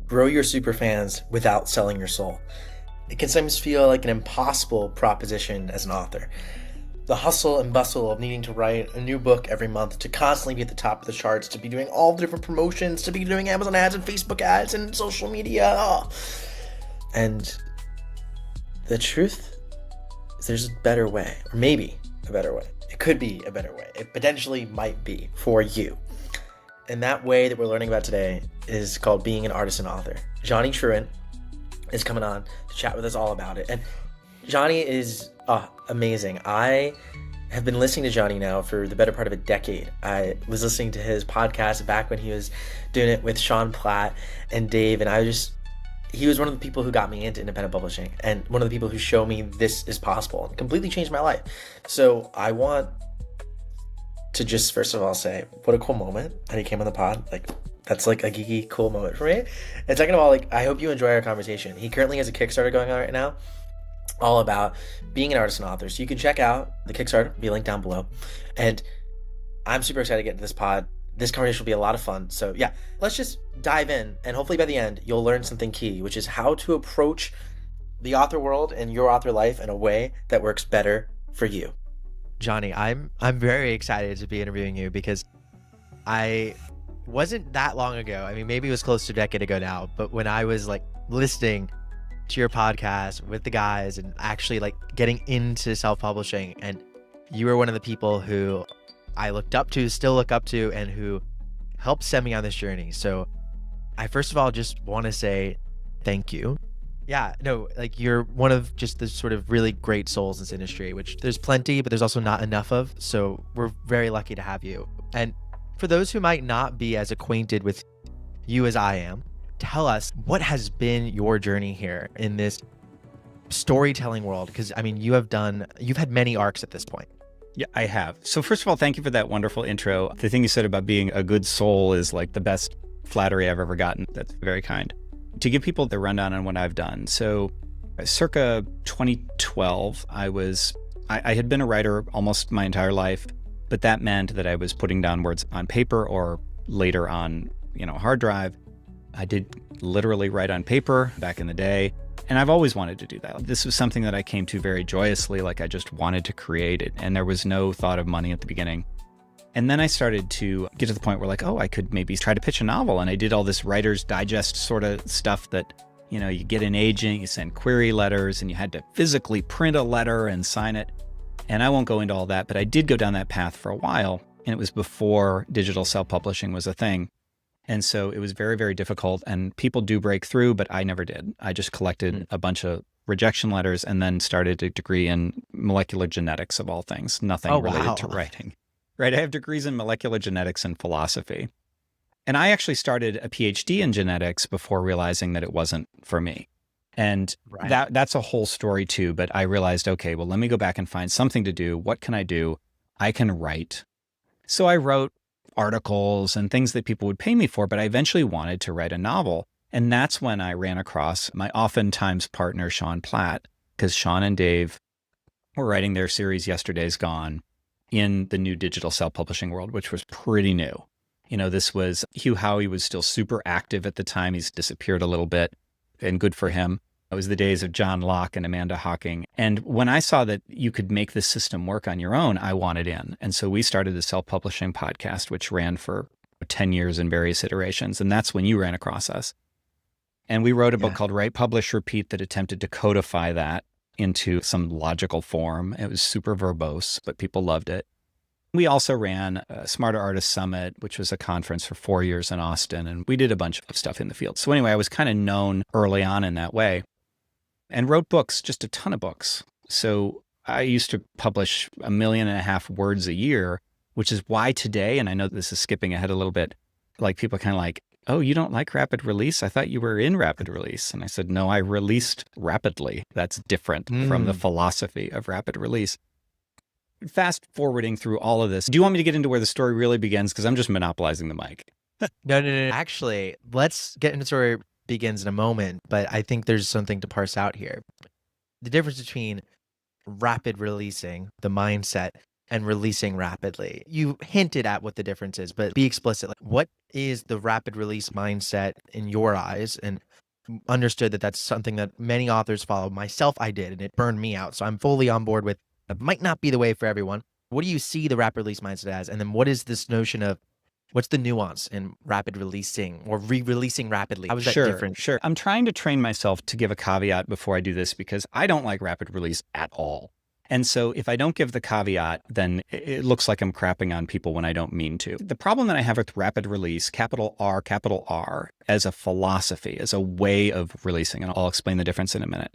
Grow your superfans without selling your soul. It can sometimes feel like an impossible proposition as an author. The hustle and bustle of needing to write a new book every month, to constantly be at the top of the charts, to be doing all the different promotions, to be doing Amazon ads and Facebook ads and social media. And the truth is there's a better way, or maybe a better way. It could be a better way. It potentially might be for you. And that way that we're learning about today is called being an artisan author. Johnny Truant is coming on to chat with us all about it. And Johnny is amazing. I have been listening to Johnny now for the better part of a decade. I was listening to his podcast back when he was doing it with Sean Platt and Dave, and he was one of the people who got me into independent publishing and one of the people who showed me this is possible and completely changed my life. So I want to just first of all say, what a cool moment that he came on the pod. Like, that's like a geeky, cool moment for me. And second of all, like, I hope you enjoy our conversation. He currently has a Kickstarter going on right now, all about being an artisan author. So you can check out the Kickstarter, be linked down below. And I'm super excited to get into this pod. This conversation will be a lot of fun. So yeah, let's just dive in. And hopefully by the end, you'll learn something key, which is how to approach the author world and your author life in a way that works better for you. Johnny, I'm very excited to be interviewing you because I wasn't that long ago. I mean, maybe it was close to a decade ago now, but when I was like listening to your podcast with the guys and actually like getting into self-publishing, and you were one of the people who I looked up to, still look up to, and who helped send me on this journey. So I first of all just want to say thank you. Yeah, no, like you're one of just the sort of really great souls in this industry, which there's plenty, but there's also not enough of. So we're very lucky to have you. And for those who might not be as acquainted with you as I am, tell us what has been your journey here in this storytelling world? Because I mean, you've had many arcs at this point. Yeah, I have. So first of all, thank you for that wonderful intro. The thing you said about being a good soul is like the best flattery I've ever gotten. That's very kind. To give people the rundown on what I've done. So circa 2012, I had been a writer almost my entire life, but that meant that I was putting down words on paper or later on, hard drive. I did literally write on paper back in the day, and I've always wanted to do that. This was something that I came to very joyously, like I just wanted to create it, and there was no thought of money at the beginning. And then I started to get to the point where like, I could maybe try to pitch a novel. And I did all this Writer's Digest sort of stuff that, you get an agent, you send query letters, and you had to physically print a letter and sign it. And I won't go into all that, but I did go down that path for a while. And it was before digital self-publishing was a thing. And so it was very, very difficult. And people do break through, but I never did. I just collected a bunch of rejection letters and then started a degree in molecular genetics of all things, nothing related to writing. Right, I have degrees in molecular genetics and philosophy. And I actually started a PhD in genetics before realizing that it wasn't for me. And that's a whole story too, but I realized, okay, well, let me go back and find something to do. What can I do? I can write. So I wrote articles and things that people would pay me for, but I eventually wanted to write a novel. And that's when I ran across my oftentimes partner, Sean Platt, because Sean and Dave were writing their series Yesterday's Gone in the new digital self-publishing world, which was pretty new. This was, Hugh Howey was still super active at the time. He's disappeared a little bit, and good for him. It was the days of John Locke and Amanda Hocking. And when I saw that you could make this system work on your own, I wanted in. And so we started the self-publishing podcast, which ran for 10 years in various iterations. And that's when you ran across us. And we wrote a book called Write, Publish, Repeat that attempted to codify that into some logical form. It was super verbose, but people loved it. We also ran a Smarter Artist Summit, which was a conference for 4 years in Austin, and we did a bunch of stuff in the field. So anyway, I was kind of known early on in that way and wrote books, just a ton of books. So I used to publish 1.5 million words a year, which is why today, and I know this is skipping ahead a little bit, like people are kind of like, oh, you don't like rapid release? I thought you were in rapid release. And I said, no, I released rapidly. That's different from the philosophy of rapid release. Fast forwarding through all of this, do you want me to get into where the story really begins? Because I'm just monopolizing the mic. No. Actually, let's get into the story begins in a moment, but I think there's something to parse out here. The difference between rapid releasing, the mindset, and releasing rapidly. You hinted at what the difference is, but be explicit. Like, what is the rapid release mindset in your eyes? And understood that that's something that many authors follow. Myself, I did, and it burned me out. So I'm fully on board with it might not be the way for everyone. What do you see the rapid release mindset as? And then what is this notion of what's the nuance in rapid releasing or re-releasing rapidly? How is that different? Sure. I'm trying to train myself to give a caveat before I do this because I don't like rapid release at all. And so if I don't give the caveat, then it looks like I'm crapping on people when I don't mean to. The problem that I have with rapid release, capital R, as a philosophy, as a way of releasing, and I'll explain the difference in a minute,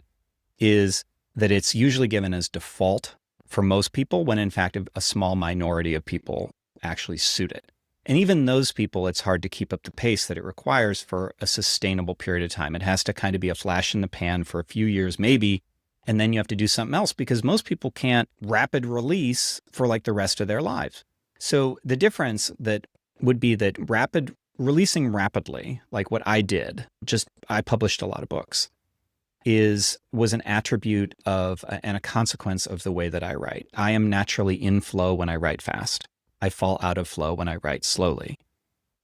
is that it's usually given as default for most people when in fact a small minority of people actually suit it. And even those people, it's hard to keep up the pace that it requires for a sustainable period of time. It has to kind of be a flash in the pan for a few years, maybe, and then you have to do something else because most people can't rapid release for like the rest of their lives. So the difference that would be that releasing rapidly, like what I did, I published a lot of books, was an attribute of and a consequence of the way that I write. I am naturally in flow when I write fast. I fall out of flow when I write slowly.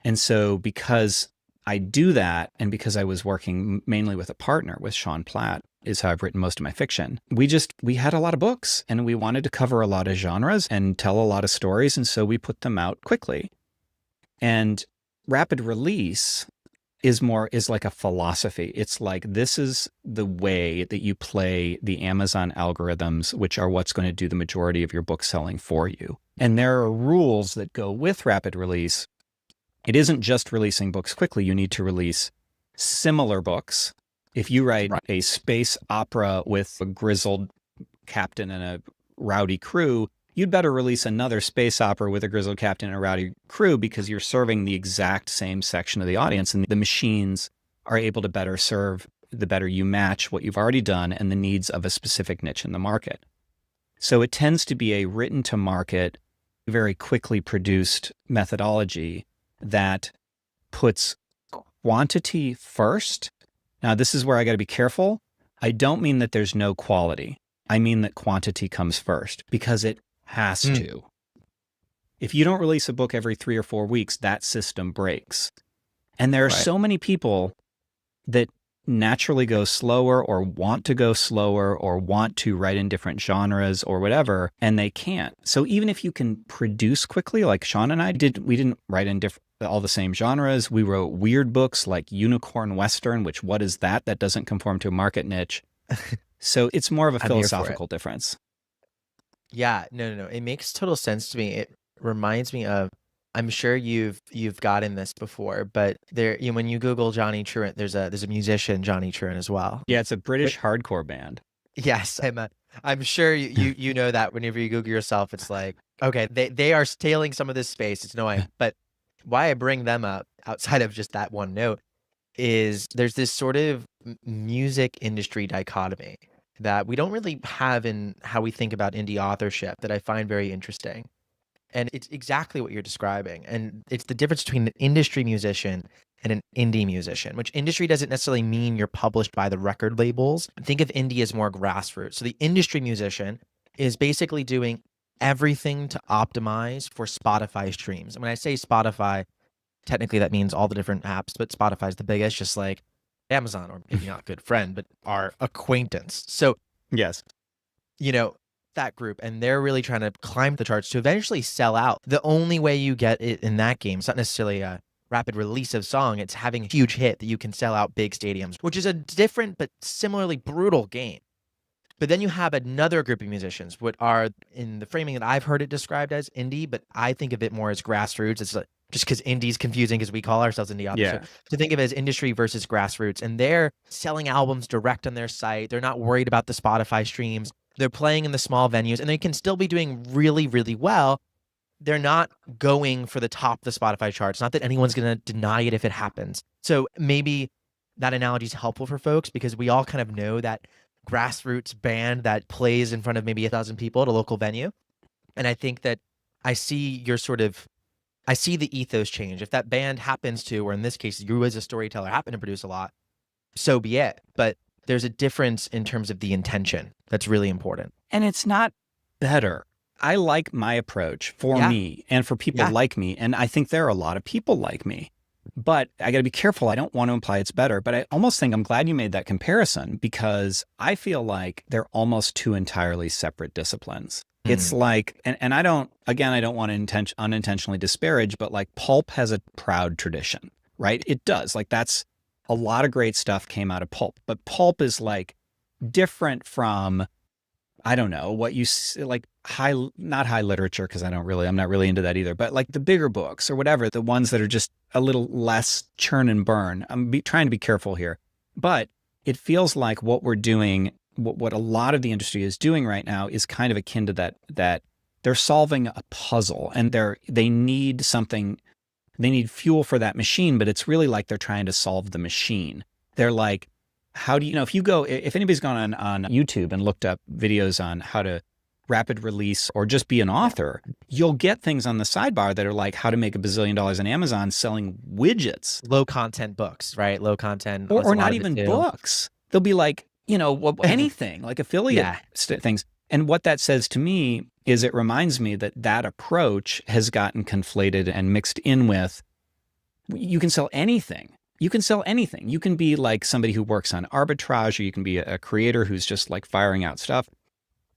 And so because I do that, and because I was working mainly with a partner, with Sean Platt, is how I've written most of my fiction. We had a lot of books and we wanted to cover a lot of genres and tell a lot of stories. And so we put them out quickly. And rapid release is like a philosophy. It's like, this is the way that you play the Amazon algorithms, which are what's going to do the majority of your book selling for you. And there are rules that go with rapid release. It isn't just releasing books quickly. You need to release similar books. If you write a space opera with a grizzled captain and a rowdy crew, you'd better release another space opera with a grizzled captain and a rowdy crew because you're serving the exact same section of the audience, and the machines are able to better serve the better you match what you've already done and the needs of a specific niche in the market. So it tends to be a written to market, very quickly produced methodology that puts quantity first. Now, this is where I got to be careful. I don't mean that there's no quality. I mean that quantity comes first because it has to. If you don't release a book every 3 or 4 weeks, that system breaks. And there are so many people that naturally go slower or want to go slower or want to write in different genres or whatever, and they can't. So even if you can produce quickly, like Sean and I did, we didn't write in all the same genres. We wrote weird books like Unicorn Western, which what is that? That doesn't conform to a market niche. So it's more of a philosophical difference. Yeah, no. It makes total sense to me. It reminds me of, I'm sure you've gotten this before, but when you Google Johnny Truant, there's a musician, Johnny Truant, as well. Yeah, it's a British hardcore band. Yes, I'm sure you know that whenever you Google yourself, it's like, okay, they are stealing some of this space. It's no way. But why I bring them up outside of just that one note is there's this sort of music industry dichotomy that we don't really have in how we think about indie authorship that I find very interesting. And it's exactly what you're describing. And it's the difference between an industry musician and an indie musician, which industry doesn't necessarily mean you're published by the record labels. Think of indie as more grassroots. So the industry musician is basically doing everything to optimize for Spotify streams. And when I say Spotify, technically that means all the different apps, but Spotify's the biggest, just like Amazon, or maybe not a good friend, but our acquaintance. So yes, that group, and they're really trying to climb the charts to eventually sell out. The only way you get it in that game, it's not necessarily a rapid release of song, it's having a huge hit that you can sell out big stadiums, which is a different but similarly brutal game. But then you have another group of musicians, what are, in the framing that I've heard it described as indie, but I think of it more as grassroots. It's like, just because indie is confusing because we call ourselves indie authors. Yeah. So think of it as industry versus grassroots. And they're selling albums direct on their site. They're not worried about the Spotify streams. They're playing in the small venues, and they can still be doing really, really well. They're not going for the top of the Spotify charts. Not that anyone's going to deny it if it happens. So maybe that analogy is helpful for folks because we all kind of know that grassroots band that plays in front of maybe 1,000 people at a local venue. And I think that I see the ethos change. If that band happens to, or in this case, you as a storyteller happen to produce a lot, so be it. But there's a difference in terms of the intention that's really important. And it's not better. I like my approach for Yeah. me and for people Yeah. like me. And I think there are a lot of people like me, but I got to be careful. I don't want to imply it's better, but I almost think I'm glad you made that comparison because I feel like they're almost two entirely separate disciplines. It's like, and I don't want to unintentionally disparage, but like pulp has a proud tradition, right? It does. Like that's a lot of great stuff came out of pulp, but pulp is like different from, I don't know what you like not high literature. Cause I'm not really into that either, but like the bigger books or whatever, the ones that are just a little less churn and burn. I'm trying to be careful here, but it feels like what we're doing, what a lot of the industry is doing right now is kind of akin to that they're solving a puzzle and they need something, they need fuel for that machine, but it's really like they're trying to solve the machine. They're like, how do you know, if anybody's gone on YouTube and looked up videos on how to rapid release or just be an author, you'll get things on the sidebar that are like how to make $1 bazillion on Amazon selling widgets. Low content books, right? Low content. Or not even books. They'll be like, anything like affiliate things. And what that says to me is it reminds me that approach has gotten conflated and mixed in with, you can sell anything. You can sell anything. You can be like somebody who works on arbitrage, or you can be a creator who's just like firing out stuff.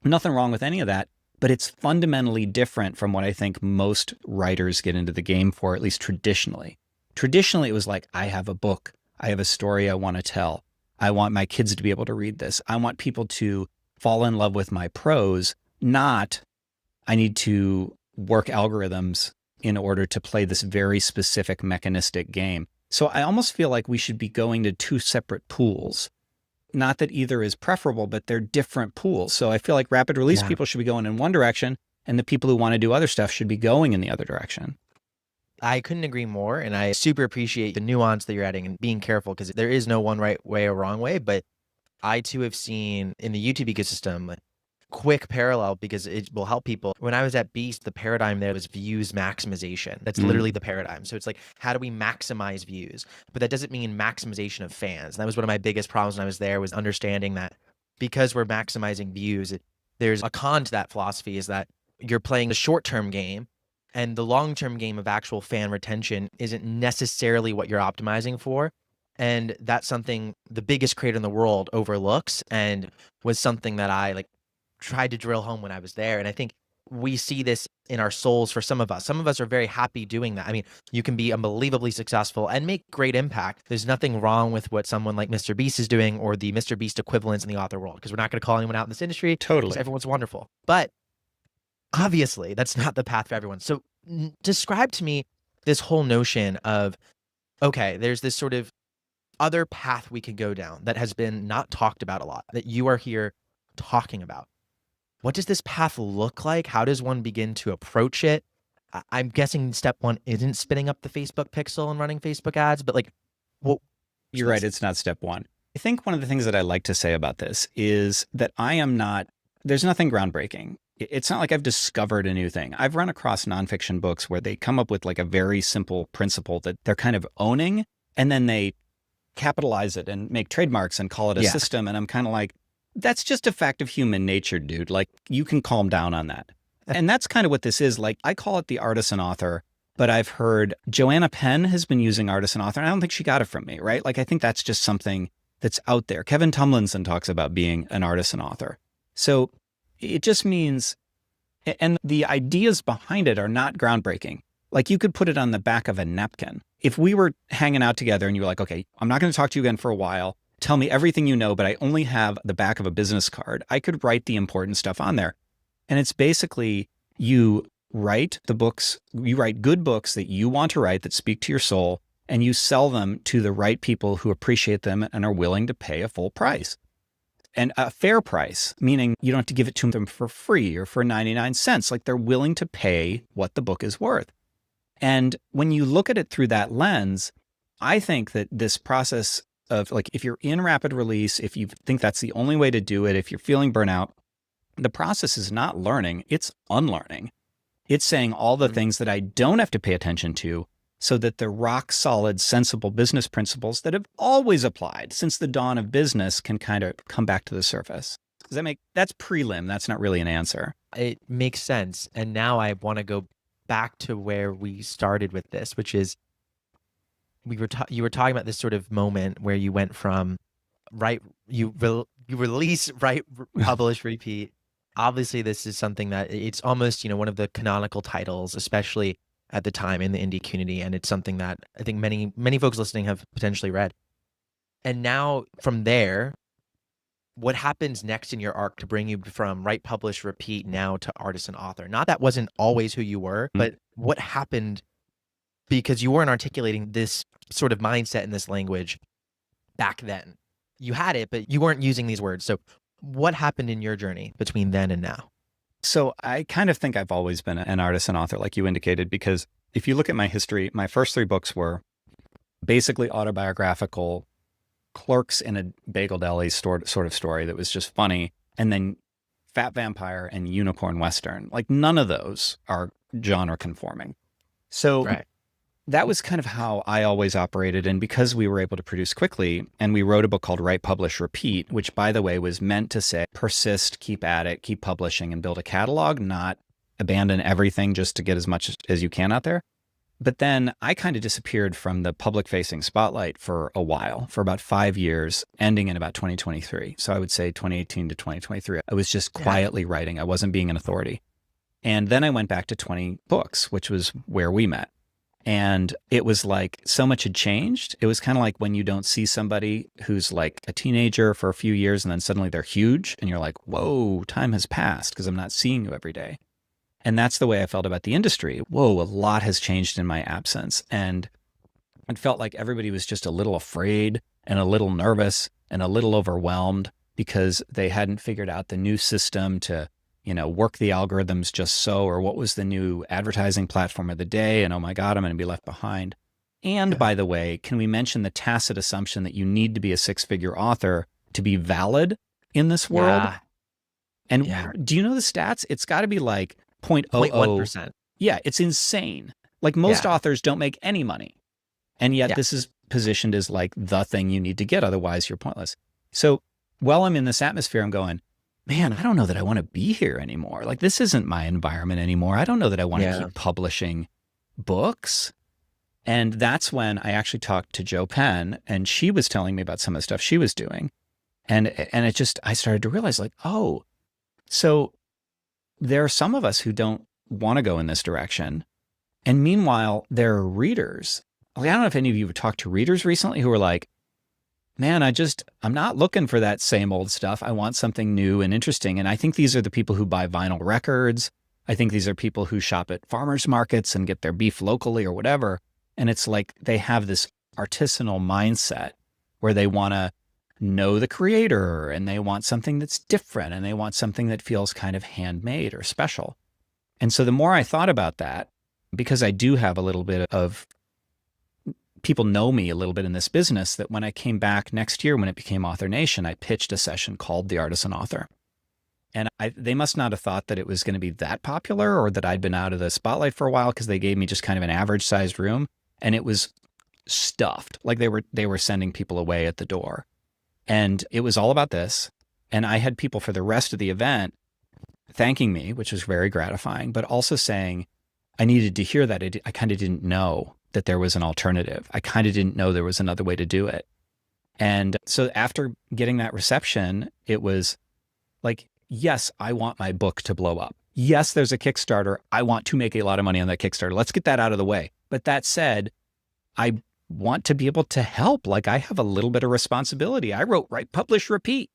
Nothing wrong with any of that, but it's fundamentally different from what I think most writers get into the game for, at least traditionally. Traditionally, it was like, I have a book. I have a story I want to tell. I want my kids to be able to read this. I want people to fall in love with my prose, not I need to work algorithms in order to play this very specific mechanistic game. So I almost feel like we should be going to two separate pools. Not that either is preferable, but they're different pools. So I feel like rapid release people should be going in one direction, and the people who want to do other stuff should be going in the other direction. I couldn't agree more, and I super appreciate the nuance that you're adding and being careful because there is no one right way or wrong way, but I too have seen in the YouTube ecosystem quick parallel because it will help people. When I was at Beast, the paradigm there was views maximization. That's literally the paradigm. So it's like, how do we maximize views? But that doesn't mean maximization of fans. And that was one of my biggest problems when I was there, was understanding that because we're maximizing views, there's a con to that philosophy, is that you're playing the short-term game, and the long-term game of actual fan retention isn't necessarily what you're optimizing for. And that's something the biggest creator in the world overlooks, and was something that I tried to drill home when I was there. And I think we see this in our souls for some of us. Some of us are very happy doing that. I mean, you can be unbelievably successful and make great impact. There's nothing wrong with what someone like Mr. Beast is doing, or the Mr. Beast equivalents in the author world, because we're not going to call anyone out in this industry. Totally. Everyone's wonderful. But obviously, that's not the path for everyone. So describe to me this whole notion of, okay, there's this sort of other path we could go down that has been not talked about a lot, that you are here talking about. What does this path look like? How does one begin to approach it? I'm guessing step one isn't spinning up the Facebook pixel and running Facebook ads, but you're right. It's not step one. I think one of the things that I like to say about this is that there's nothing groundbreaking. It's not like I've discovered a new thing. I've run across nonfiction books where they come up with like a very simple principle that they're kind of owning, and then they capitalize it and make trademarks and call it a system. And I'm kind of like, that's just a fact of human nature, dude. Like, you can calm down on that. And that's kind of what this is. Like, I call it the artisan author, but I've heard Joanna Penn has been using artisan author, and I don't think she got it from me, right? Like, I think that's just something that's out there. Kevin Tumlinson talks about being an artisan author. So it just means, and the ideas behind it are not groundbreaking. Like, you could put it on the back of a napkin. If we were hanging out together and you were like, okay, I'm not going to talk to you again for a while. Tell me everything you know, but I only have the back of a business card. I could write the important stuff on there. And it's basically, you write the books, you write good books that you want to write that speak to your soul, and you sell them to the right people who appreciate them and are willing to pay a full price. And a fair price, meaning you don't have to give it to them for free or for 99 cents. Like, they're willing to pay what the book is worth. And when you look at it through that lens, I think that this process of, like, if you're in rapid release, if you think that's the only way to do it, if you're feeling burnout, the process is not learning, it's unlearning. It's saying all the things that I don't have to pay attention to, so that the rock solid, sensible business principles that have always applied since the dawn of business can kind of come back to the surface. That's prelim. That's not really an answer. it makes sense. And now I want to go back to where we started with this, which is you were talking about this sort of moment where you went from you release, write, publish, repeat. Obviously, this is something that it's almost, one of the canonical titles, especially at the time in the indie community, and it's something that I think many folks listening have potentially read. And now from there, what happens next in your arc to bring you from write, publish, repeat now to artisan author? Not that wasn't always who you were, but what happened, because you weren't articulating this sort of mindset in this language back then. You had it, but you weren't using these words. So what happened in your journey between then and now? So I kind of think I've always been an artisan author, like you indicated, because if you look at my history, my first 3 books were basically autobiographical, clerks in a bagel deli sort of story that was just funny, and then Fat Vampire and Unicorn Western. Like, none of those are genre conforming. So that was kind of how I always operated. And because we were able to produce quickly, and we wrote a book called Write, Publish, Repeat, which, by the way, was meant to say persist, keep at it, keep publishing, and build a catalog, not abandon everything just to get as much as you can out there. But then I kind of disappeared from the public-facing spotlight for a while, for about 5 years, ending in about 2023. So I would say 2018 to 2023. I was just quietly writing. I wasn't being an authority. And then I went back to 20 books, which was where we met. And it was like so much had changed. It was kind of like when you don't see somebody who's like a teenager for a few years and then suddenly they're huge and you're like, whoa, time has passed because I'm not seeing you every day. And that's the way I felt about the industry. Whoa, a lot has changed in my absence. And it felt like everybody was just a little afraid and a little nervous and a little overwhelmed because they hadn't figured out the new system to work the algorithms just so, or what was the new advertising platform of the day. And oh my God, I'm going to be left behind. And by the way, can we mention the tacit assumption that you need to be a 6-figure author to be valid in this world? And do you know the stats? It's got to be like 0.01%. Yeah, it's insane. Like most authors don't make any money. And yet this is positioned as like the thing you need to get. Otherwise you're pointless. So while I'm in this atmosphere, I'm going, man, I don't know that I want to be here anymore. Like, this isn't my environment anymore. I don't know that I want to keep publishing books. And that's when I actually talked to Jo Penn, and she was telling me about some of the stuff she was doing. And it just, I started to realize like, oh, so there are some of us who don't want to go in this direction. And meanwhile, there are readers. Like, I don't know if any of you have talked to readers recently who are like, man, I'm not looking for that same old stuff. I want something new and interesting. And I think these are the people who buy vinyl records. I think these are people who shop at farmers markets and get their beef locally or whatever. And it's like they have this artisanal mindset where they want to know the creator and they want something that's different and they want something that feels kind of handmade or special. And so the more I thought about that, because I do have a little bit of people know me a little bit in this business, that when I came back next year, when it became Author Nation, I pitched a session called The Artisan Author. And they must not have thought that it was going to be that popular or that I'd been out of the spotlight for a while, because they gave me just kind of an average sized room and it was stuffed. Like they were sending people away at the door. And it was all about this. And I had people for the rest of the event thanking me, which was very gratifying, but also saying I needed to hear that. I kind of didn't know that there was an alternative. I kind of didn't know there was another way to do it. And so after getting that reception, it was like, yes, I want my book to blow up. Yes, there's a Kickstarter. I want to make a lot of money on that Kickstarter. Let's get that out of the way. But that said, I want to be able to help. Like, I have a little bit of responsibility. I wrote Write, Publish, Repeat.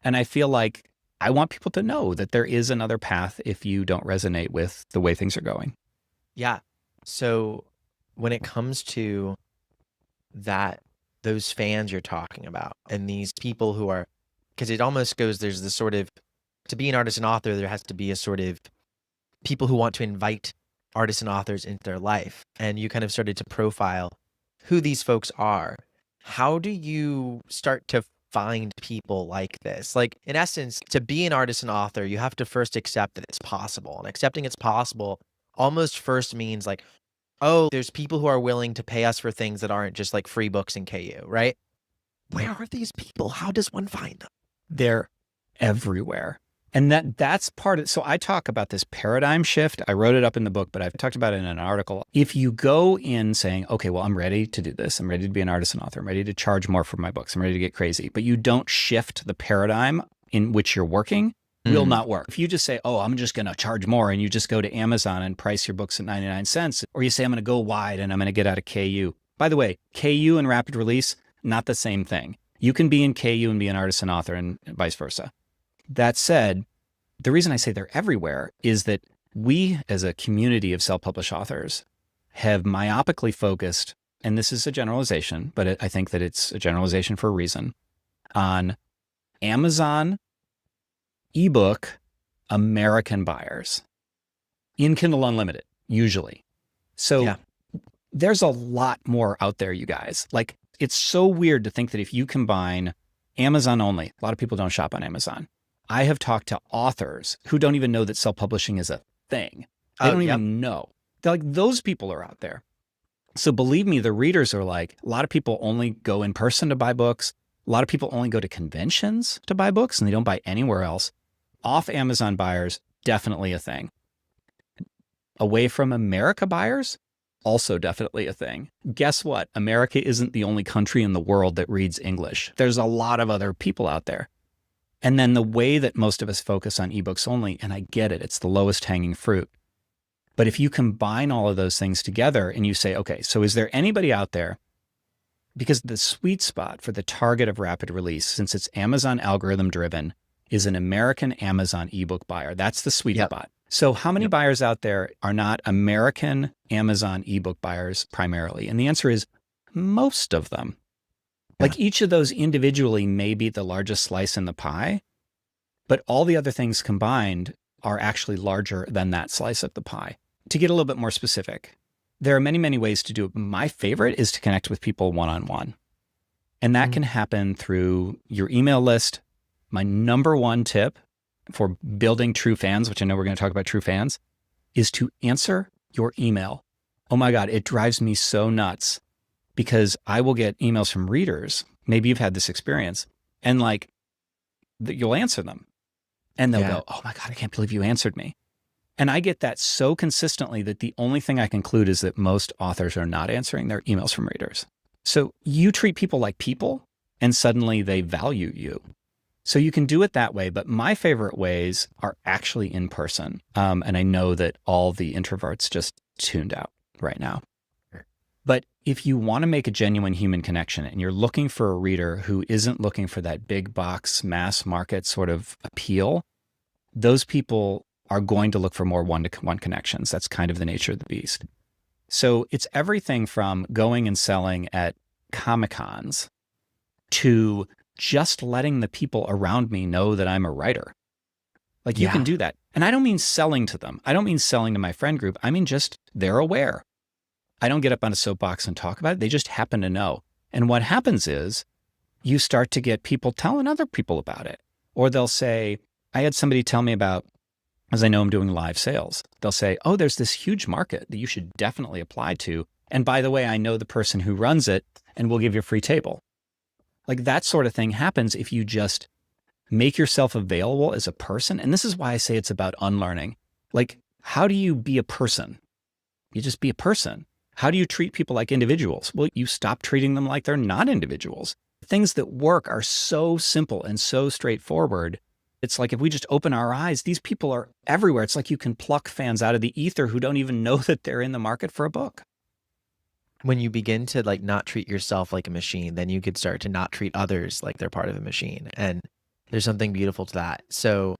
And I feel like I want people to know that there is another path if you don't resonate with the way things are going. Yeah. So when it comes to those fans you're talking about and these people who are, because it almost goes, there's this sort of, to be an artisan author, there has to be a sort of people who want to invite artisan authors into their life. And you kind of started to profile who these folks are. How do you start to find people like this? Like, in essence, to be an artisan author, you have to first accept that it's possible. And accepting it's possible almost first means like, oh, there's people who are willing to pay us for things that aren't just like free books in KU, right? Where are these people? How does one find them? They're everywhere. And that's part of, so I talk about this paradigm shift. I wrote it up in the book, but I've talked about it in an article. If you go in saying, okay, well, I'm ready to do this. I'm ready to be an artisan author. I'm ready to charge more for my books. I'm ready to get crazy. But you don't shift the paradigm in which you're working, will not work. If you just say, oh, I'm just going to charge more, and you just go to Amazon and price your books at 99 cents, or you say, I'm going to go wide and I'm going to get out of KU. By the way, KU and rapid release, not the same thing. You can be in KU and be an artisan author and vice versa. That said, the reason I say they're everywhere is that we, as a community of self-published authors, have myopically focused, and this is a generalization, but I think that it's a generalization for a reason, on Amazon ebook American buyers in Kindle Unlimited, usually. So there's a lot more out there, you guys. Like, it's so weird to think that if you combine Amazon only, a lot of people don't shop on Amazon. I have talked to authors who don't even know that self-publishing is a thing. They don't even know. They're like, those people are out there. So believe me, the readers are like, a lot of people only go in person to buy books. A lot of people only go to conventions to buy books, and they don't buy anywhere else. Off Amazon buyers, definitely a thing. Away from America buyers, also definitely a thing. Guess what? America isn't the only country in the world that reads English. There's a lot of other people out there. And then the way that most of us focus on ebooks only, and I get it, it's the lowest hanging fruit. But if you combine all of those things together and you say, okay, so is there anybody out there? Because the sweet spot for the target of rapid release, since it's Amazon algorithm driven, is an American Amazon ebook buyer. That's the sweet spot. So how many buyers out there are not American Amazon ebook buyers primarily? And the answer is most of them. Like, each of those individually may be the largest slice in the pie, but all the other things combined are actually larger than that slice of the pie. To get a little bit more specific, there are many, many ways to do it. My favorite is to connect with people one-on-one. And that can happen through your email list. My number one tip for building true fans, which I know we're going to talk about true fans, is to answer your email. Oh my God, it drives me so nuts because I will get emails from readers. Maybe you've had this experience, and like, you'll answer them and they'll go, oh my God, I can't believe you answered me. And I get that so consistently that the only thing I conclude is that most authors are not answering their emails from readers. So you treat people like people, and suddenly they value you. So you can do it that way, but my favorite ways are actually in person. And I know that all the introverts just tuned out right now. But if you want to make a genuine human connection and you're looking for a reader who isn't looking for that big box mass market sort of appeal, those people are going to look for more one-to-one connections. That's kind of the nature of the beast. So it's everything from going and selling at Comic-Cons to just letting the people around me know that I'm a writer. Like, you can do that. And I don't mean selling to them. I don't mean selling to my friend group. I mean, just they're aware. I don't get up on a soapbox and talk about it. They just happen to know. And what happens is you start to get people telling other people about it. Or they'll say, I had somebody tell me about, as I know I'm doing live sales, they'll say, oh, there's this huge market that you should definitely apply to. And by the way, I know the person who runs it, and we'll give you a free table. Like, that sort of thing happens if you just make yourself available as a person. And this is why I say it's about unlearning. Like, how do you be a person? You just be a person. How do you treat people like individuals? Well, you stop treating them like they're not individuals. Things that work are so simple and so straightforward. It's like, if we just open our eyes, these people are everywhere. It's like you can pluck fans out of the ether who don't even know that they're in the market for a book. When you begin to like not treat yourself like a machine, then you could start to not treat others like they're part of a machine. And there's something beautiful to that. So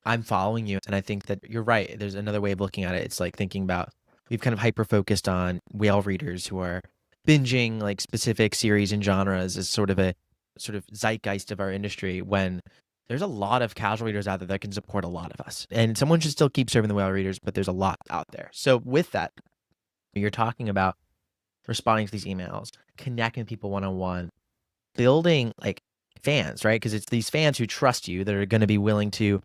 I'm following you, and I think that you're right. There's another way of looking at it. It's like thinking about, we've kind of hyper-focused on whale readers who are binging like specific series and genres as sort of zeitgeist of our industry, when there's a lot of casual readers out there that can support a lot of us. And someone should still keep serving the whale readers, but there's a lot out there. So with that, you're talking about responding to these emails, connecting with people one-on-one, building like fans, right? Because it's these fans who trust you that are going to be willing to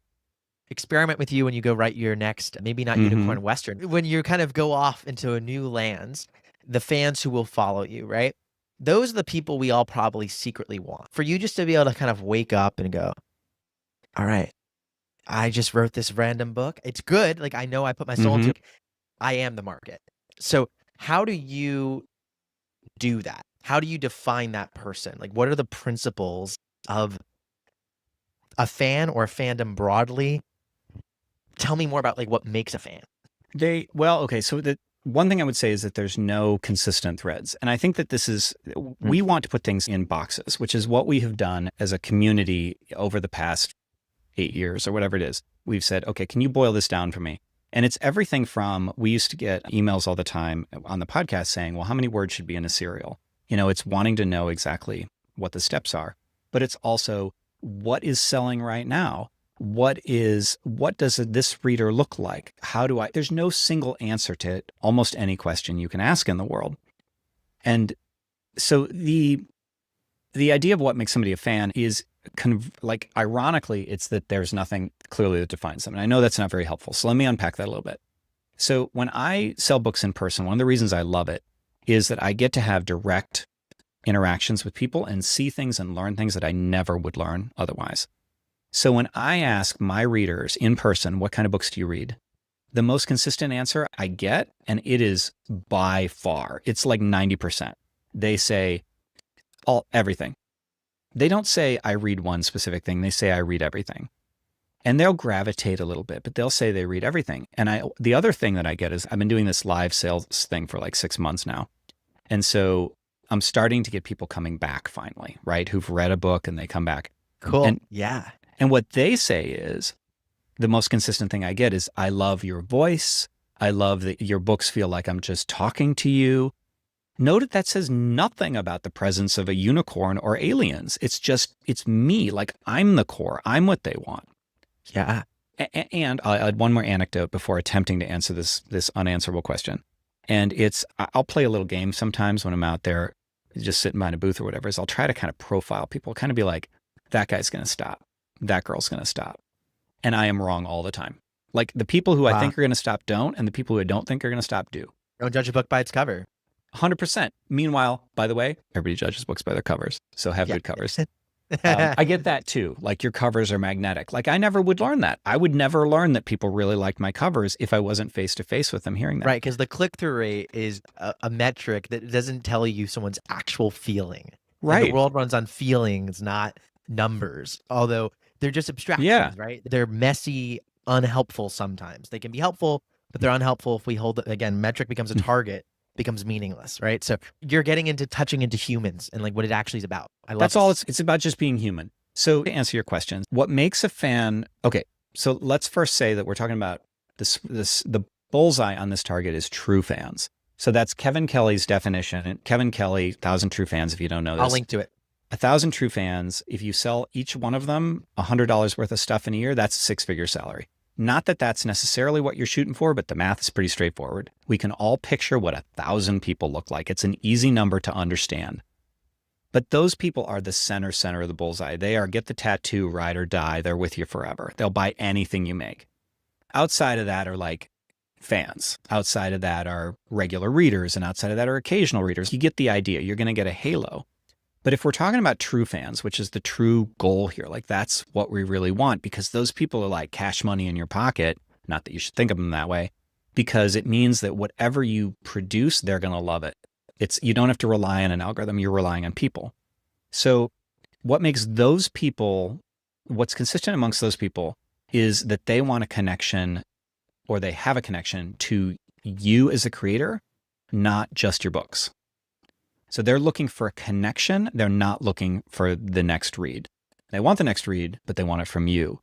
experiment with you when you go write your next, maybe not unicorn Western, when you kind of go off into a new lands, the fans who will follow you, right? Those are the people we all probably secretly want. For you just to be able to kind of wake up and go, all right, I just wrote this random book. It's good. Like, I know I put my soul into it. I am the market. So how do you do that? How do you define that person? Like, what are the principles of a fan or a fandom broadly? Tell me more about like what makes a fan. Okay. So the one thing I would say is that there's no consistent threads. And I think that we want to put things in boxes, which is what we have done as a community over the past 8 years or whatever it is. We've said, okay, can you boil this down for me? And it's everything from, we used to get emails all the time on the podcast saying, well, how many words should be in a serial? It's wanting to know exactly what the steps are, but it's also what is selling right now? What does this reader look like? There's no single answer to almost any question you can ask in the world. And so the idea of what makes somebody a fan is ironically, it's that there's nothing clearly that defines them. And I know that's not very helpful. So let me unpack that a little bit. So when I sell books in person, one of the reasons I love it is that I get to have direct interactions with people and see things and learn things that I never would learn otherwise. So when I ask my readers in person, what kind of books do you read? The most consistent answer I get, and it is by far, it's like 90%. They say everything. They don't say I read one specific thing. They say I read everything. And they'll gravitate a little bit, but they'll say they read everything. And the other thing that I get is I've been doing this live sales thing for like 6 months now. And so I'm starting to get people coming back finally, right? Who've read a book and they come back. Cool. And, yeah. And what they say is, the most consistent thing I get is, I love your voice. I love that your books feel like I'm just talking to you. Note that says nothing about the presence of a unicorn or aliens. It's me. Like, I'm the core. I'm what they want. Yeah. And I'll add one more anecdote before attempting to answer this unanswerable question. And I'll play a little game sometimes when I'm out there just sitting behind a booth or whatever, is I'll try to kind of profile people, kind of be like, that guy's going to stop. That girl's going to stop. And I am wrong all the time. Like, the people who I think are going to stop don't, and the people who I don't think are going to stop do. Don't judge a book by its cover. 100%. Meanwhile, by the way, everybody judges books by their covers. So have good covers. I get that too. Like, your covers are magnetic. Like, I never would learn that. I would never learn that people really liked my covers if I wasn't face to face with them hearing that. Right. Because the click-through rate is a metric that doesn't tell you someone's actual feeling. Right. And the world runs on feelings, not numbers. Although they're just abstractions, right? They're messy, unhelpful sometimes. They can be helpful, but they're unhelpful if we hold it. Again, metric becomes a target, becomes meaningless, right? So you're touching into humans and like what it actually is about. I love That's all. It's about just being human. So to answer your question, what makes a fan? Okay, so let's first say that we're talking about the bullseye on this target is true fans. So that's Kevin Kelly's definition. And Kevin Kelly, 1,000 True Fans, if you don't know this. I'll link to it. 1,000 true fans, if you sell each one of them $100 worth of stuff in a year, that's a 6-figure salary. Not that that's necessarily what you're shooting for, but the math is pretty straightforward. We can all picture what 1,000 people look like. It's an easy number to understand. But those people are the center of the bullseye. They are get the tattoo, ride or die. They're with you forever. They'll buy anything you make. Outside of that are like fans. Outside of that are regular readers. And outside of that are occasional readers. You get the idea. You're going to get a halo. But if we're talking about true fans, which is the true goal here, like that's what we really want, because those people are like cash money in your pocket. Not that you should think of them that way, because it means that whatever you produce, they're going to love it. You don't have to rely on an algorithm. You're relying on people. So what makes those people, what's consistent amongst those people is that they want a connection, or they have a connection to you as a creator, not just your books. So they're looking for a connection. They're not looking for the next read. They want the next read, but they want it from you.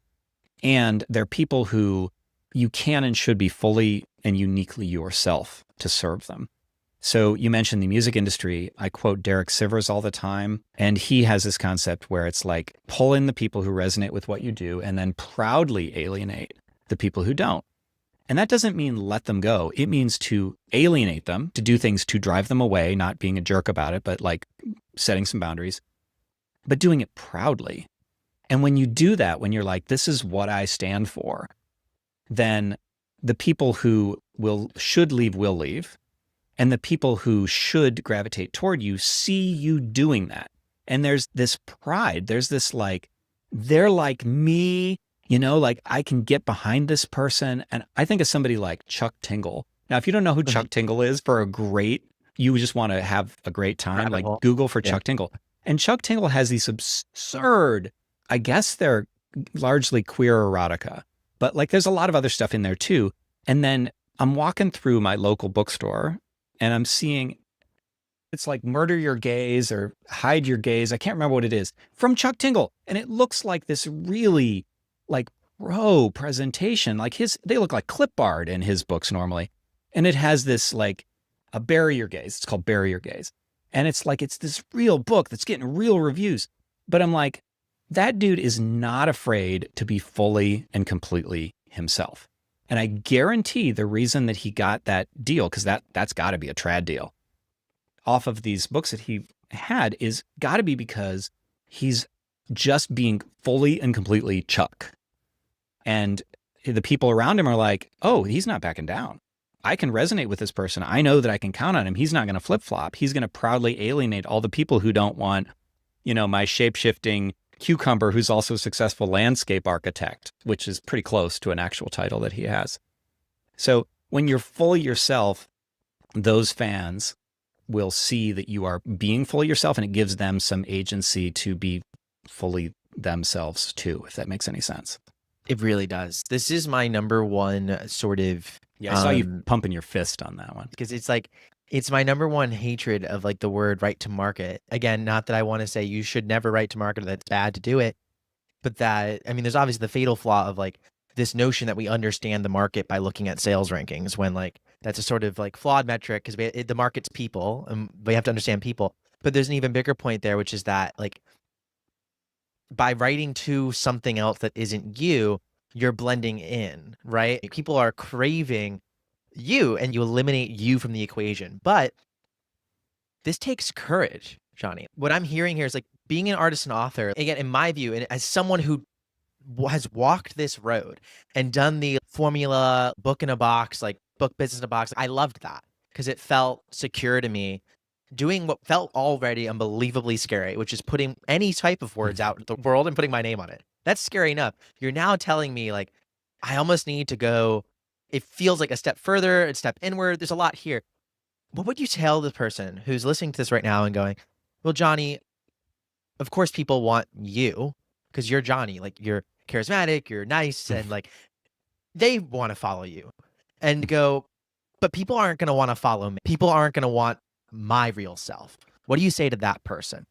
And they're people who you can and should be fully and uniquely yourself to serve them. So you mentioned the music industry. I quote Derek Sivers all the time, and he has this concept where it's like, pull in the people who resonate with what you do and then proudly alienate the people who don't. And that doesn't mean let them go. It means to alienate them, to do things to drive them away, not being a jerk about it, but like setting some boundaries, but doing it proudly. And when you do that, when you're like, this is what I stand for, then the people who should leave will leave. And the people who should gravitate toward you see you doing that. And there's this pride. There's this like, they're like me. You know, like I can get behind this person. And I think of somebody like Chuck Tingle. Now, if you don't know who Chuck Tingle is, you just want to have a great time, Rabbit like hole. Google for Yeah. Chuck Tingle. And Chuck Tingle has these absurd, I guess they're largely queer erotica, but like there's a lot of other stuff in there too. And then I'm walking through my local bookstore and I'm seeing it's like Murder Your Gaze or Hide Your Gaze. I can't remember what it is from Chuck Tingle. And it looks like this really like pro presentation. Like they look like clipboard in his books normally. And it has this like a Bury Your Gaze. It's called Bury Your Gaze. And it's like, it's this real book that's getting real reviews. But I'm like, that dude is not afraid to be fully and completely himself. And I guarantee the reason that he got that deal, because that's got to be a trad deal, off of these books that he had is got to be because he's just being fully and completely Chuck. And the people around him are like, oh, he's not backing down. I can resonate with this person. I know that I can count on him. He's not going to flip-flop. He's going to proudly alienate all the people who don't want, you know, my shape-shifting cucumber who's also a successful landscape architect, which is pretty close to an actual title that he has. So when you're fully yourself, those fans will see that you are being fully yourself, and it gives them some agency to be fully themselves too, if that makes any sense. It really does. This is my number one sort of. Yeah, I saw you pumping your fist on that one. Because it's like, it's my number one hatred of like the word right to market. Again, not that I want to say you should never write to market or that's bad to do it, but that, I mean, there's obviously the fatal flaw of like this notion that we understand the market by looking at sales rankings, when like that's a sort of like flawed metric, because the market's people and we have to understand people. But there's an even bigger point there, which is that like by writing to something else that isn't you, you're blending in, right? People are craving you and you eliminate you from the equation. But this takes courage, Johnny. What I'm hearing here is like being an artisan author, again, in my view, and as someone who has walked this road and done the formula book in a box, like book business in a box, I loved that because it felt secure to me. Doing what felt already unbelievably scary, which is putting any type of words out in the world and putting my name on it. That's scary enough. You're now telling me like, I almost need to go, it feels like a step further, a step inward. There's a lot here. What would you tell the person who's listening to this right now and going, well, Johnny, of course people want you because you're Johnny, like you're charismatic, you're nice, and like they want to follow you, and go, but people aren't going to want to follow me. People aren't going to want my real self. What do you say to that person?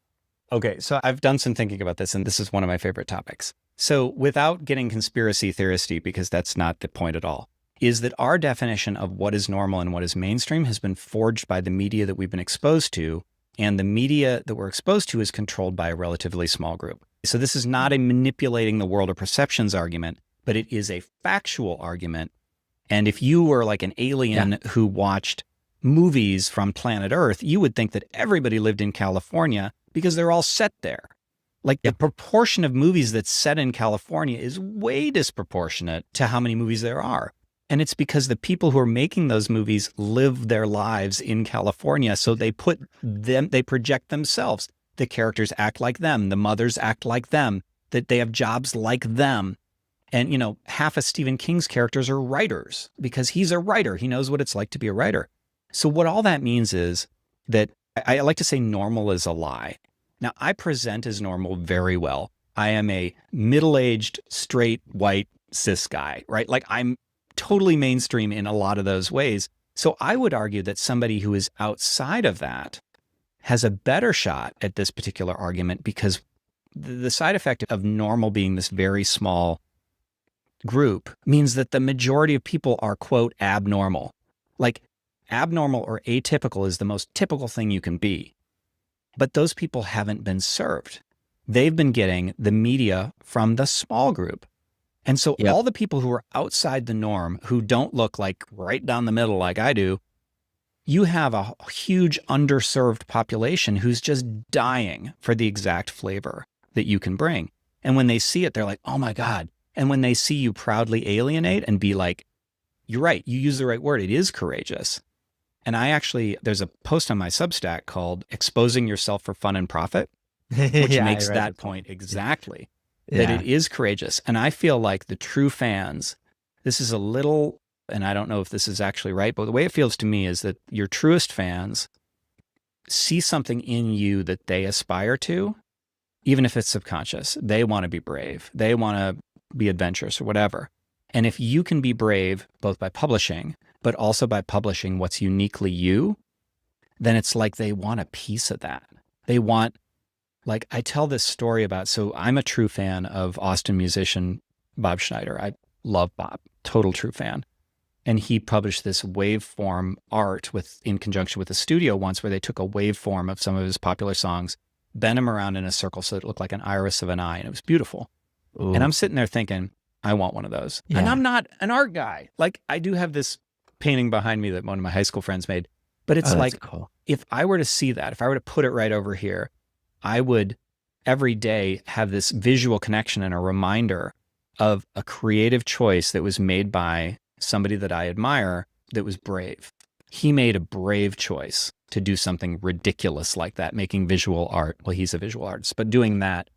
Okay, so I've done some thinking about this, and this is one of my favorite topics. So without getting conspiracy theoristy, because that's not the point at all, is that our definition of what is normal and what is mainstream has been forged by the media that we've been exposed to, and the media that we're exposed to is controlled by a relatively small group. So this is not a manipulating the world of perceptions argument, but it is a factual argument. And if you were like an alien who watched movies from planet Earth, you would think that everybody lived in California because they're all set there. Like the proportion of movies that's set in California is way disproportionate to how many movies there are. And it's because the people who are making those movies live their lives in California. So they project themselves. The characters act like them. The mothers act like them. That they have jobs like them. And, you know, half of Stephen King's characters are writers because he's a writer. He knows what it's like to be a writer. So what all that means is that I like to say normal is a lie. Now, I present as normal very well. I am a middle-aged, straight, white, cis guy, right? Like I'm totally mainstream in a lot of those ways. So I would argue that somebody who is outside of that has a better shot at this particular argument because the side effect of normal being this very small group means that the majority of people are, quote, abnormal. Like abnormal or atypical is the most typical thing you can be. But those people haven't been served. They've been getting the media from the small group. And so all the people who are outside the norm, who don't look like right down the middle like I do, you have a huge underserved population who's just dying for the exact flavor that you can bring. And when they see it, they're like, oh my God. And when they see you proudly alienate and be like, you're right, you use the right word, it is courageous. And there's a post on my Substack called Exposing Yourself for Fun and Profit, which makes that point exactly. that it is courageous. And I feel like the true fans, this is a little, and I don't know if this is actually right, but the way it feels to me is that your truest fans see something in you that they aspire to, even if it's subconscious. They want to be brave. They want to be adventurous or whatever. And if you can be brave, both by publishing, but also by publishing what's uniquely you, then it's like they want a piece of that. They want, like, I tell this story about, so I'm a true fan of Austin musician Bob Schneider. I love Bob, total true fan. And he published this waveform art in conjunction with a studio once, where they took a waveform of some of his popular songs, bent them around in a circle so it looked like an iris of an eye, and it was beautiful. Ooh. And I'm sitting there thinking, I want one of those. Yeah. And I'm not an art guy. Like, I do have this painting behind me that one of my high school friends made, but it's like, cool. If I were to see that, if I were to put it right over here, I would every day have this visual connection and a reminder of a creative choice that was made by somebody that I admire that was brave. He made a brave choice to do something ridiculous like that, making visual art. Well, he's a visual artist, but doing that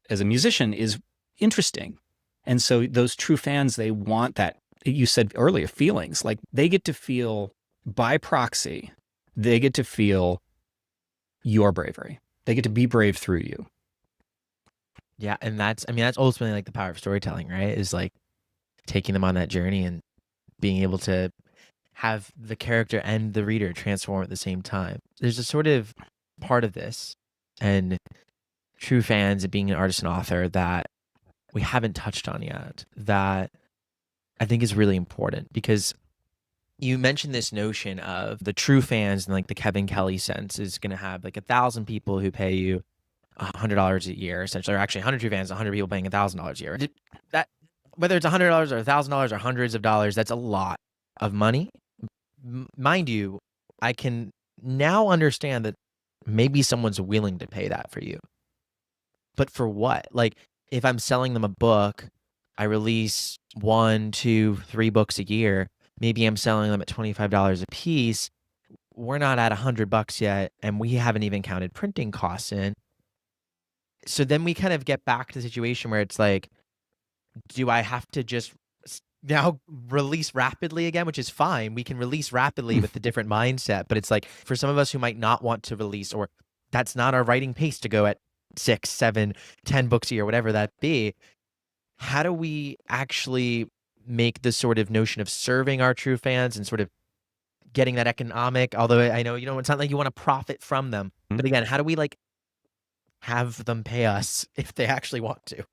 as a musician is interesting. And so those true fans, they want that, you said earlier, feelings. Like, they get to feel, by proxy, they get to feel your bravery. They get to be brave through you. Yeah, and that's ultimately like the power of storytelling, right? Is like taking them on that journey and being able to have the character and the reader transform at the same time. There's a sort of part of this and true fans and being an artisan author that we haven't touched on yet, that I think is really important, because you mentioned this notion of the true fans and like the Kevin Kelly sense is going to have like 1,000 people who pay you $100 a year, essentially, or actually 100 true fans, 100 people paying $1,000 a year. That, whether it's $100 or $1,000 or hundreds of dollars, that's a lot of money. Mind you, I can now understand that maybe someone's willing to pay that for you. But for what? Like, if I'm selling them a book, I release 1, 2, 3 books a year. Maybe I'm selling them at $25 a piece. We're not at $100 yet, and we haven't even counted printing costs in. So then we kind of get back to the situation where it's like, do I have to just now release rapidly again, which is fine. We can release rapidly with a different mindset. But it's like, for some of us who might not want to release, or that's not our writing pace to go at 6, 7, 10 books a year, whatever that be, how do we actually make the sort of notion of serving our true fans and sort of getting that economic, although I know, it's not like you want to profit from them, but again, how do we like have them pay us if they actually want to?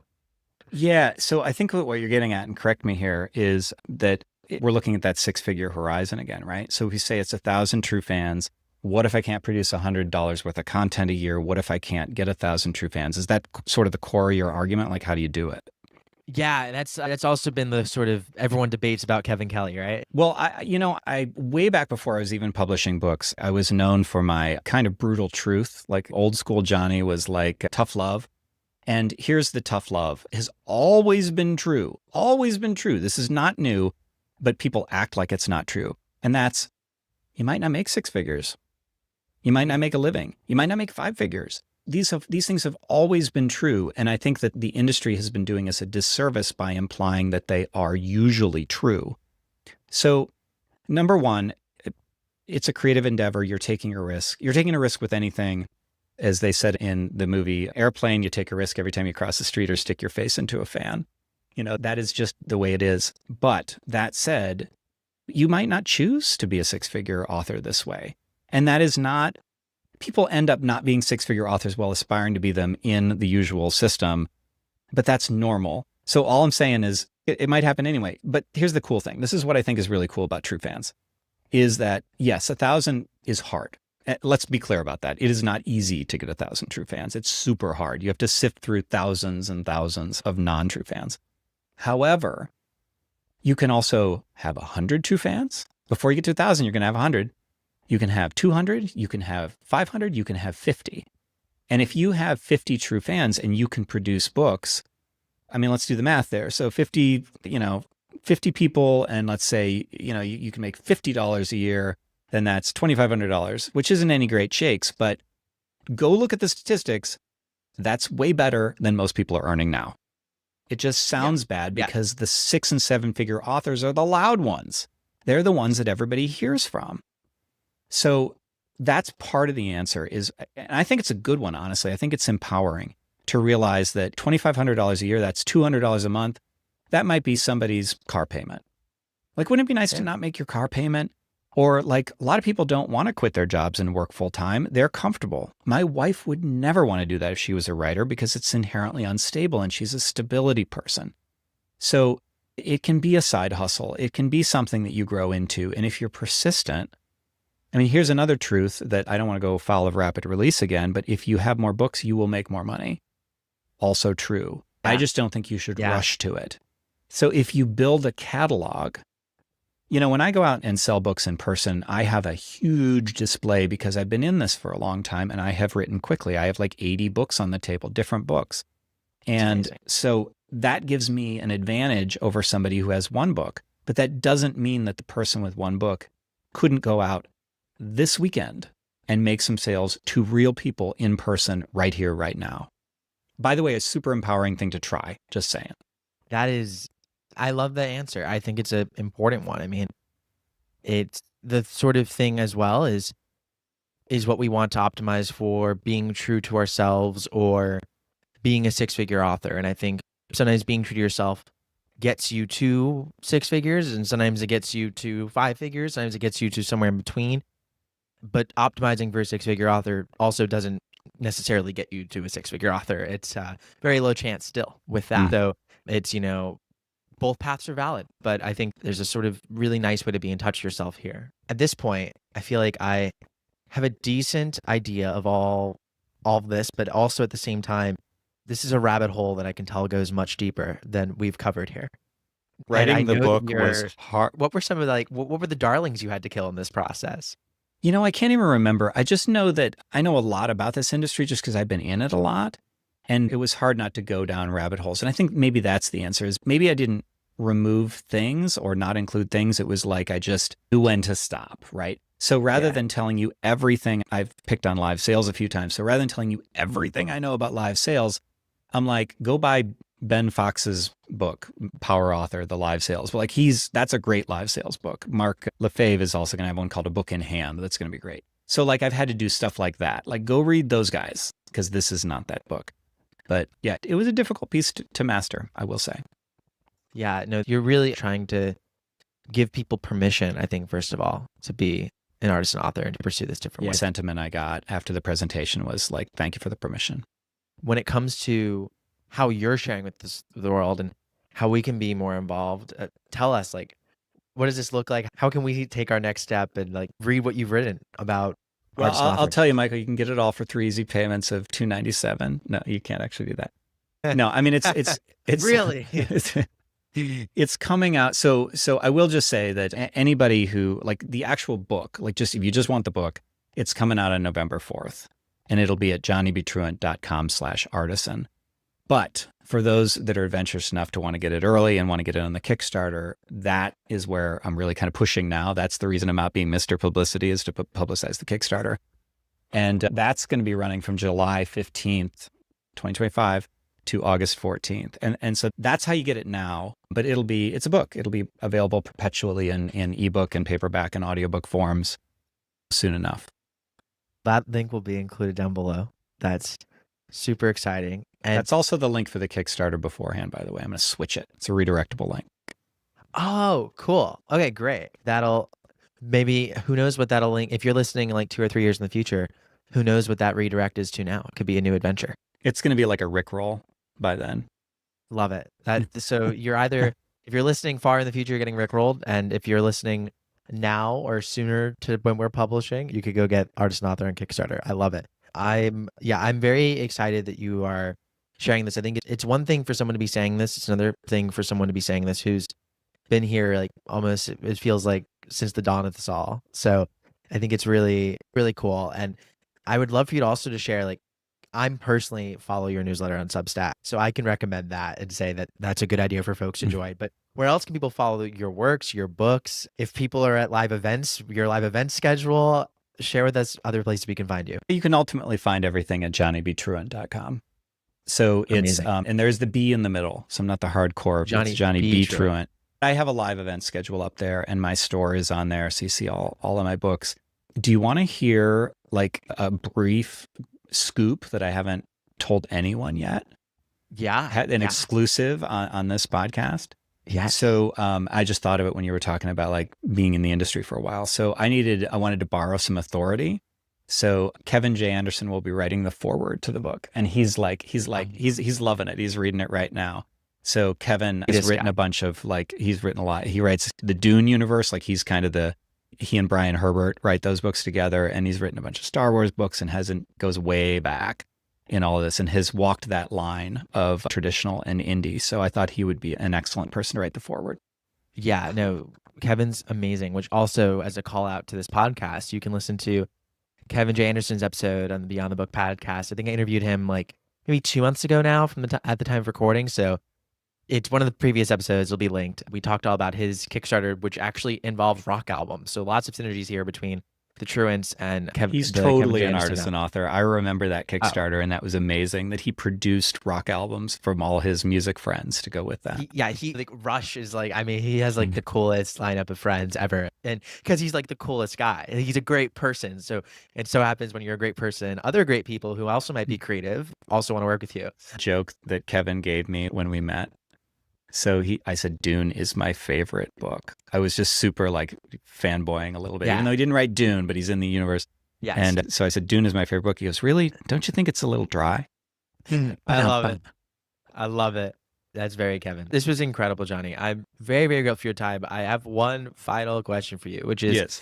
Yeah. So I think what you're getting at, and correct me here, is that we're looking at that 6-figure horizon again, right? So if we say it's 1,000 true fans, what if I can't produce $100 worth of content a year? What if I can't get 1,000 true fans? Is that sort of the core of your argument? Like, how do you do it? Yeah, that's also been the sort of, everyone debates about Kevin Kelly, right? Well, I way back before I was even publishing books, I was known for my kind of brutal truth. Like, old school Johnny was like tough love. And here's the tough love. It has always been true. Always been true. This is not new, but people act like it's not true. And that's, you might not make 6 figures. You might not make a living. You might not make 5 figures. These things have always been true. And I think that the industry has been doing us a disservice by implying that they are usually true. So, number one, it's a creative endeavor. You're taking a risk. You're taking a risk with anything. As they said in the movie Airplane, you take a risk every time you cross the street or stick your face into a fan. That is just the way it is. But that said, you might not choose to be a 6-figure author this way. And that is not, people end up not being 6-figure authors while aspiring to be them in the usual system, but that's normal. So all I'm saying is it might happen anyway. But here's the cool thing. This is what I think is really cool about true fans, is that yes, 1,000 is hard. Let's be clear about that. It is not easy to get 1,000 true fans. It's super hard. You have to sift through thousands and thousands of non-true fans. However, you can also have 100 true fans. Before you get to 1,000, you're going to have 100. You can have 200, you can have 500, you can have 50. And if you have 50 true fans and you can produce books, I mean, let's do the math there. So 50 people, and let's say, you can make $50 a year, then that's $2,500, which isn't any great shakes, but go look at the statistics. That's way better than most people are earning now. It just sounds bad Yeah. because the 6 and 7 figure authors are the loud ones. They're the ones that everybody hears from. So that's part of the answer is, and I think it's a good one, honestly. I think it's empowering to realize that $2,500 a year, that's $200 a month. That might be somebody's car payment. Like, wouldn't it be nice to not make your car payment? Or like a lot of people don't want to quit their jobs and work full time. They're comfortable. My wife would never want to do that if she was a writer because it's inherently unstable and she's a stability person. So it can be a side hustle. It can be something that you grow into. And if you're persistent, I mean, here's another truth that I don't want to go foul of rapid release again, but if you have more books, you will make more money. Also true. Yeah. I just don't think you should rush to it. So if you build a catalog, you know, when I go out and sell books in person, I have a huge display because I've been in this for a long time and I have written quickly. I have like 80 books on the table, different books. And so that gives me an advantage over somebody who has one book. But that doesn't mean that the person with one book couldn't go out this weekend and make some sales to real people in person right here, right now. By the way, a super empowering thing to try, just saying. I love that answer. I think it's an important one. I mean, it's the sort of thing as well is what we want to optimize for being true to ourselves or being a 6-figure author. And I think sometimes being true to yourself gets you to 6 figures and sometimes it gets you to 5 figures. Sometimes it gets you to somewhere in between. But optimizing for a 6-figure author also doesn't necessarily get you to a 6-figure author. It's very low chance still with that. So it's, you know, both paths are valid, but I think there's a sort of really nice way to be in touch with yourself here. At this point, I feel like I have a decent idea of all of this, but also at the same time, this is a rabbit hole that I can tell goes much deeper than we've covered here. Writing the book was hard. What were some of what were the darlings you had to kill in this process? You know, I can't even remember. I just know that I know a lot about this industry just because I've been in it a lot. And it was hard not to go down rabbit holes. And I think maybe that's the answer is maybe I didn't remove things or not include things. It was like I just knew when to stop, right? So rather than telling you everything, I've picked on live sales a few times. So rather than telling you everything I know about live sales, I'm like, go buy Ben Fox's book, Power Author, The Live Sales. But like that's a great live sales book. Mark Lefebvre is also going to have one called A Book in Hand. That's going to be great. So like I've had to do stuff like that. Like go read those guys because this is not that book. But yeah, it was a difficult piece to master, I will say. Yeah, no, you're really trying to give people permission, I think, first of all, to be an artisan author and to pursue this different way. The sentiment I got after the presentation was like, thank you for the permission. When it comes to how you're sharing with the world and how we can be more involved, tell us, like, what does this look like? How can we take our next step and like read what you've written about? Well, I'll tell you, Michael, you can get it all for 3 easy payments of $297. No, you can't actually do that. No, I mean, it's really, it's coming out. So I will just say that anybody who like the actual book, like just, if you just want the book, it's coming out on November 4th and it'll be at johnnybtruant.com/artisan. But for those that are adventurous enough to want to get it early and want to get it on the Kickstarter, that is where I'm really kind of pushing now. That's the reason I'm out being Mr. Publicity is to publicize the Kickstarter. And that's going to be running from July 15th, 2025 to August 14th. And so that's how you get it now, but it's a book. It'll be available perpetually in ebook and paperback and audiobook forms soon enough. That link will be included down below. That's super exciting. And that's also the link for the Kickstarter beforehand, by the way. I'm going to switch it. It's a redirectable link. Oh, cool. Okay, great. That'll maybe, who knows what that'll link. If you're listening like 2 or 3 years in the future, who knows what that redirect is to now? It could be a new adventure. It's going to be like a Rickroll by then. Love it. So you're either, if you're listening far in the future, you're getting Rickrolled. And if you're listening now or sooner to when we're publishing, you could go get Artisan Author on Kickstarter. I love it. I'm very excited that you are sharing this. I think it's one thing for someone to be saying this. It's another thing for someone to be saying this who's been here like almost, it feels like since the dawn of this all. So I think it's really, really cool. And I would love for you to also to share, like, I'm personally follow your newsletter on Substack. So I can recommend that and say that that's a good idea for folks to enjoy. But where else can people follow your works, your books? If people are at live events, your live event schedule, share with us other places we can find you. You can ultimately find everything at johnnybtruant.com. So it's Amazing. and there's the B in the middle. So I'm not the hardcore. It's Johnny B. Truant. I have a live event schedule up there, and my store is on there, so you see all of my books. Do you want to hear like a brief scoop that I haven't told anyone yet? Yeah. An exclusive on this podcast? Yeah. So I just thought of it when you were talking about like being in the industry for a while. So I wanted to borrow some authority. So Kevin J. Anderson will be writing the foreword to the book, and he's loving it. He's reading it right now. So Kevin has written a bunch of he's written a lot. He writes the Dune universe, like he's kind of he and Brian Herbert write those books together, and he's written a bunch of Star Wars books and goes way back in all of this and has walked that line of traditional and indie. So I thought he would be an excellent person to write the foreword. Yeah, no, Kevin's amazing, which also as a call out to this podcast, you can listen to Kevin J. Anderson's episode on the Beyond the Book podcast. I think I interviewed him like maybe 2 months ago now at the time of recording. So it's one of the previous episodes. It'll be linked. We talked all about his Kickstarter, which actually involves rock albums. So lots of synergies here between the Truants and Kevin. He's totally an artisan author. I remember that Kickstarter, and that was amazing that he produced rock albums from all his music friends to go with that. He like Rush is like, I mean, he has like the coolest lineup of friends ever. And because he's like the coolest guy, he's a great person. So it so happens when you're a great person, other great people who also might be creative also want to work with you. Joke that Kevin gave me when we met. So I said, Dune is my favorite book. I was just super like fanboying a little bit, even though he didn't write Dune, but he's in the universe. Yes. And so I said, Dune is my favorite book. He goes, really? Don't you think it's a little dry? I love it. I love it. That's very Kevin. This was incredible, Johnny. I'm very, very grateful for your time. I have one final question for you, which is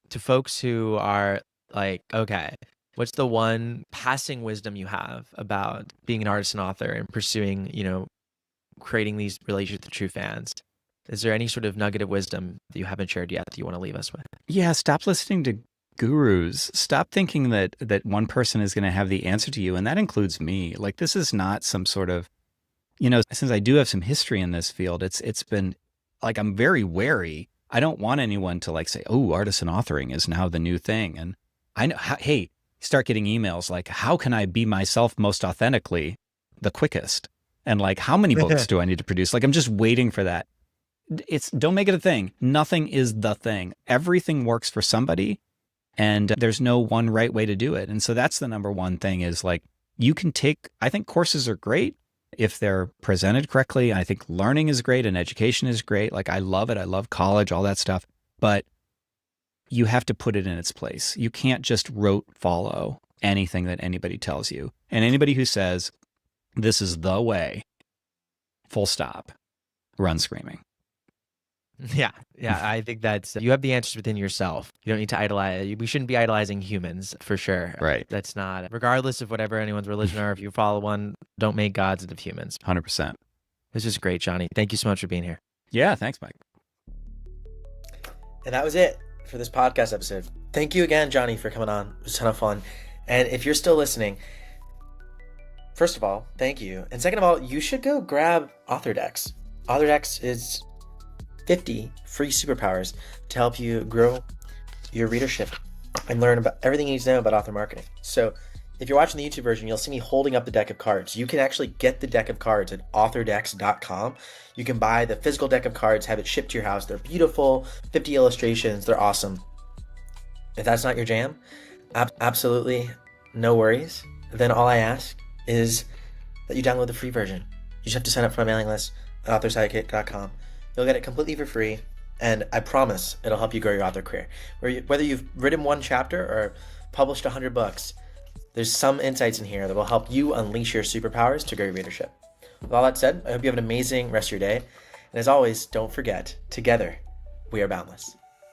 to folks who are like, okay, what's the one passing wisdom you have about being an artisan author and pursuing, creating these relationships with true fans? Is there any sort of nugget of wisdom that you haven't shared yet that you want to leave us with? Yeah, stop listening to gurus. Stop thinking that one person is going to have the answer to you, and that includes me. Like, this is not some sort of, since I do have some history in this field, it's been like, I'm very wary. I don't want anyone to like say, oh, artisan authoring is now the new thing. And I know, hey, start getting emails like, how can I be myself most authentically the quickest? And like, how many books do I need to produce? Like, I'm just waiting for that. Don't make it a thing. Nothing is the thing. Everything works for somebody, and there's no one right way to do it. And so that's the number one thing is like, I think courses are great if they're presented correctly. I think learning is great and education is great. Like, I love it. I love college, all that stuff, but you have to put it in its place. You can't just rote follow anything that anybody tells you. And anybody who says, this is the way, full stop, run screaming. Yeah. I think you have the answers within yourself. You don't need to idolize. We shouldn't be idolizing humans for sure. Right. That's not, regardless of whatever anyone's religion or if you follow one, don't make gods out of humans. 100%. This is great, Johnny. Thank you so much for being here. Yeah. Thanks, Mike. And that was it for this podcast episode. Thank you again, Johnny, for coming on. It was a ton of fun. And if you're still listening, first of all, thank you. And second of all, you should go grab Author Decks. Author Decks is 50 free superpowers to help you grow your readership and learn about everything you need to know about author marketing. So if you're watching the YouTube version, you'll see me holding up the deck of cards. You can actually get the deck of cards at authordecks.com. You can buy the physical deck of cards, have it shipped to your house. They're beautiful, 50 illustrations. They're awesome. If that's not your jam, absolutely no worries. Then all I ask is that you download the free version. You just have to sign up for my mailing list at authorsidekick.com. You'll get it completely for free, and I promise it'll help you grow your author career. Whether you've written one chapter or published 100 books, there's some insights in here that will help you unleash your superpowers to grow your readership. With all that said, I hope you have an amazing rest of your day. And as always, don't forget, together, we are boundless.